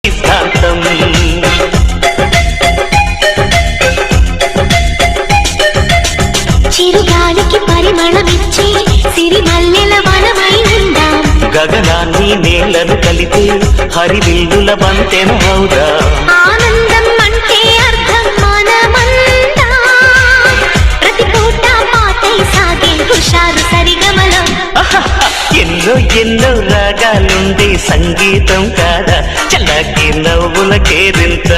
సిద్ధాంతం చిరుగాలికి పరిమళమిచ్చే సిరిమల్లెల వనమై ఉందాం. గగనాన్ని నేలను కలిపే హరివిల్లుల బంతెన హౌదా. ఆనందం అంటే అర్థం మనమంతా ప్రతి పూట పాటై సాగే హుషారు సరిగమలో. ఎన్నో ఎన్నో రాగాలుండే సంగీతం కాదా చల్లకి నవ్వుల కేరింత.